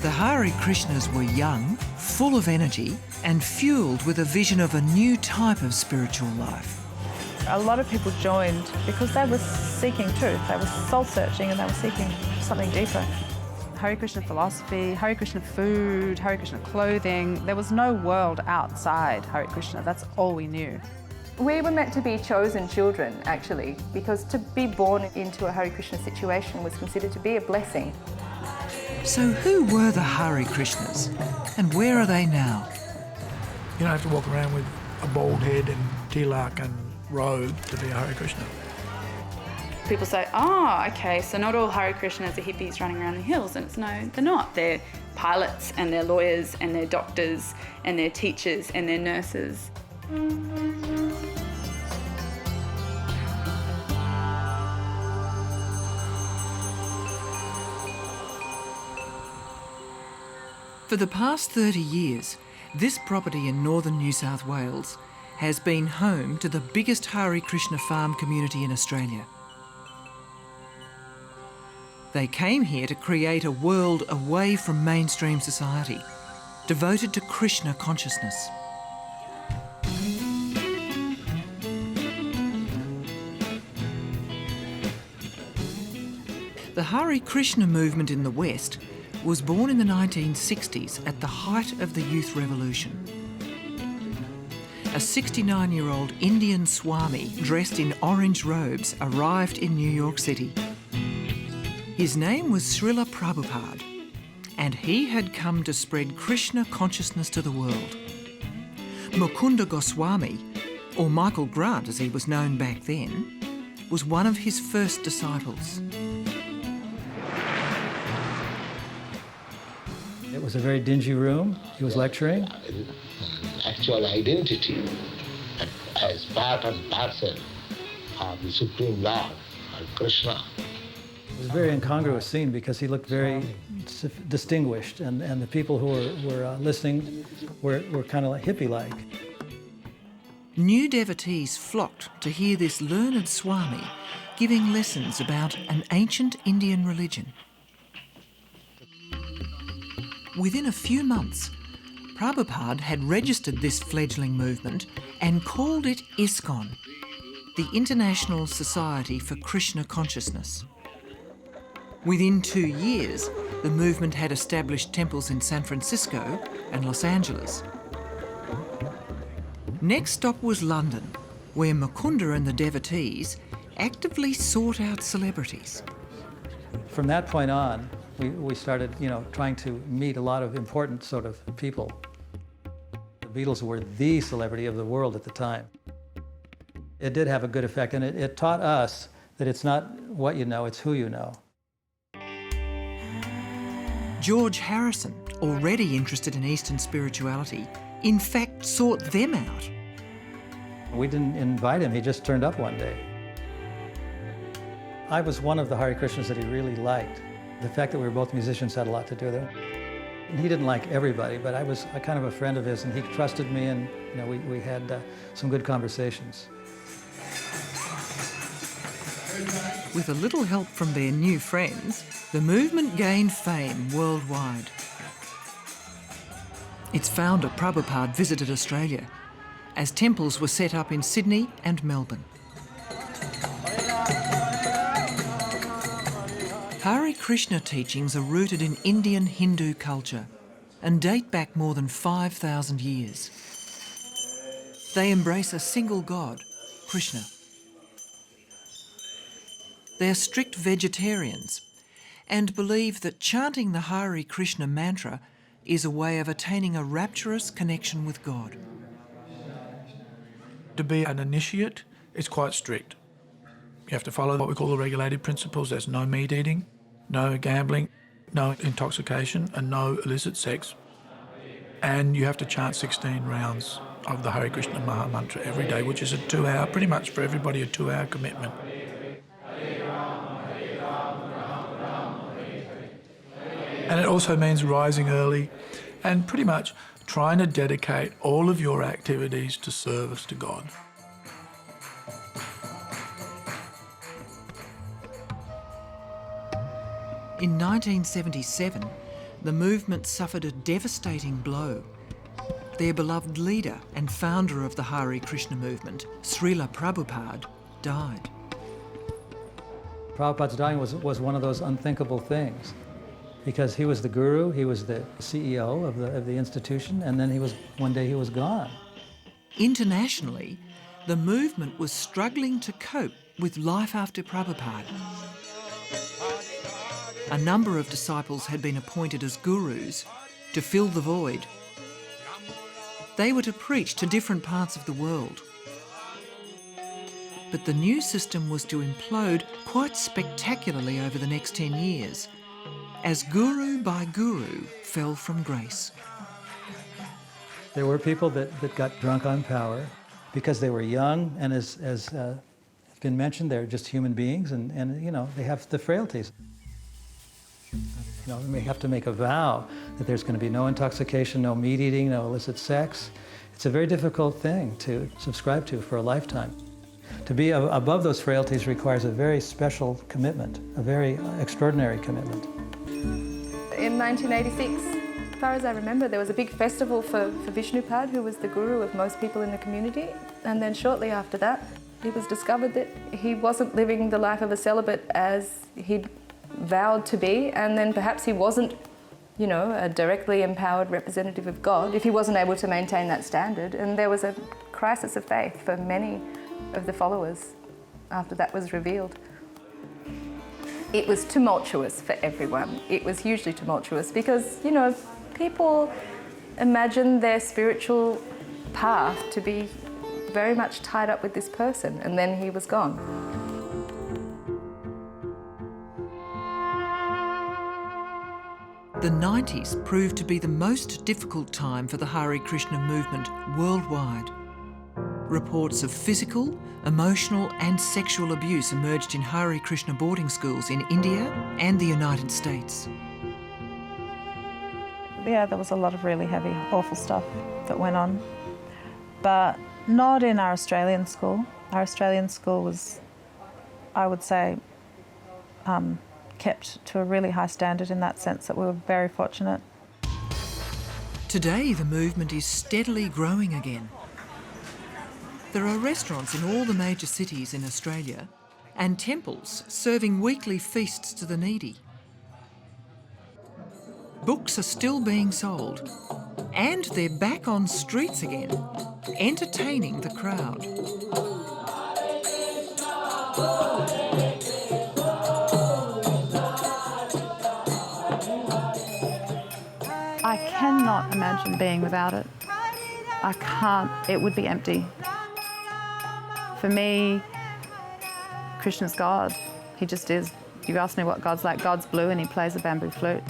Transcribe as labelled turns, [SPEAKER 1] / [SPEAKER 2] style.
[SPEAKER 1] The Hare Krishnas were young, full of energy, and fuelled with a vision of a new type of spiritual life.
[SPEAKER 2] A lot of people joined because they were seeking truth, they were soul-searching and they were seeking something deeper. Hare Krishna philosophy, Hare Krishna food, Hare Krishna clothing. There was no world outside Hare Krishna, that's all we knew.
[SPEAKER 3] We were meant to be chosen children, actually, because to be born into a Hare Krishna situation was considered to be a blessing.
[SPEAKER 1] So who were the Hare Krishnas and where are they now?
[SPEAKER 4] You don't have to walk around with a bald head and tilak and robe to be a Hare Krishna.
[SPEAKER 5] People say, oh, okay, so not all Hare Krishnas are hippies running around the hills. And it's no, they're not. They're pilots and they're lawyers and they're doctors and they're teachers and they're nurses.
[SPEAKER 1] For the past 30 years, this property in northern New South Wales has been home to the biggest Hare Krishna farm community in Australia. They came here to create a world away from mainstream society, devoted to Krishna consciousness. The Hare Krishna movement in the West was born in the 1960s at the height of the youth revolution. A 69-year-old Indian Swami dressed in orange robes arrived in New York City. His name was Srila Prabhupada, and he had come to spread Krishna consciousness to the world. Mukunda Goswami, or Michael Grant as he was known back then, was one of his first disciples.
[SPEAKER 6] It was a very dingy room. He was lecturing.
[SPEAKER 7] Actual identity as part and parcel of the Supreme Lord, Krishna.
[SPEAKER 6] It was a very incongruous scene because he looked very distinguished, and the people who were listening were kind of like hippie-like.
[SPEAKER 1] New devotees flocked to hear this learned Swami giving lessons about an ancient Indian religion. Within a few months, Prabhupada had registered this fledgling movement and called it ISKCON, the International Society for Krishna Consciousness. Within 2 years, the movement had established temples in San Francisco and Los Angeles. Next stop was London, where Mukunda and the devotees actively sought out celebrities.
[SPEAKER 6] From that point on, we started, trying to meet a lot of important sort of people. The Beatles were the celebrity of the world at the time. It did have a good effect, and it taught us that it's not what you know, it's who you know.
[SPEAKER 1] George Harrison, already interested in Eastern spirituality, in fact sought them out.
[SPEAKER 6] We didn't invite him, he just turned up one day. I was one of the Hare Krishnas that he really liked. The fact that we were both musicians had a lot to do with it. And he didn't like everybody, but I was kind of a friend of his, and he trusted me, and we had some good conversations.
[SPEAKER 1] With a little help from their new friends, the movement gained fame worldwide. Its founder, Prabhupada, visited Australia as temples were set up in Sydney and Melbourne. Hare Krishna teachings are rooted in Indian Hindu culture and date back more than 5,000 years. They embrace a single god, Krishna. They are strict vegetarians and believe that chanting the Hare Krishna mantra is a way of attaining a rapturous connection with God.
[SPEAKER 4] To be an initiate, it's quite strict. You have to follow what we call the regulated principles. There's no meat eating, no gambling, no intoxication, and no illicit sex. And you have to chant 16 rounds of the Hare Krishna Maha Mantra every day, which is a 2-hour, pretty much for everybody, a 2-hour commitment. And it also means rising early and pretty much trying to dedicate all of your activities to service to God.
[SPEAKER 1] In 1977, the movement suffered a devastating blow. Their beloved leader and founder of the Hare Krishna movement, Srila Prabhupada, died.
[SPEAKER 6] Prabhupada's dying was one of those unthinkable things, because he was the guru, he was the CEO of the institution, and then one day he was gone.
[SPEAKER 1] Internationally, the movement was struggling to cope with life after Prabhupada. A number of disciples had been appointed as gurus to fill the void. They were to preach to different parts of the world. But the new system was to implode quite spectacularly over the next 10 years, as guru by guru fell from grace.
[SPEAKER 6] There were people that got drunk on power because they were young, and as been mentioned, they're just human beings, and you know, they have the frailties. You know, they may have to make a vow that there's going to be no intoxication, no meat eating, no illicit sex. It's a very difficult thing to subscribe to for a lifetime. To be above those frailties requires a very special commitment, a very extraordinary commitment.
[SPEAKER 3] In 1986, as far as I remember, there was a big festival for Vishnupad, who was the guru of most people in the community. And then shortly after that, it was discovered that he wasn't living the life of a celibate as he'd vowed to be, and then perhaps he wasn't, you know, a directly empowered representative of God if he wasn't able to maintain that standard. And there was a crisis of faith for many of the followers after that was revealed. It was tumultuous for everyone. It was hugely tumultuous because, you know, people imagine their spiritual path to be very much tied up with this person, and then he was gone.
[SPEAKER 1] The 90s proved to be the most difficult time for the Hare Krishna movement worldwide. Reports of physical, emotional and sexual abuse emerged in Hare Krishna boarding schools in India and the United States.
[SPEAKER 2] Yeah, there was a lot of really heavy, awful stuff that went on, but not in our Australian school. Our Australian school was, I would say, kept to a really high standard in that sense that we were very fortunate.
[SPEAKER 1] Today, the movement is steadily growing again. There are restaurants in all the major cities in Australia and temples serving weekly feasts to the needy. Books are still being sold, and they're back on streets again, entertaining the crowd.
[SPEAKER 2] I cannot imagine being without it. I can't, it would be empty. For me, Krishna's God. He just is. You ask me what God's like, God's blue and he plays a bamboo flute.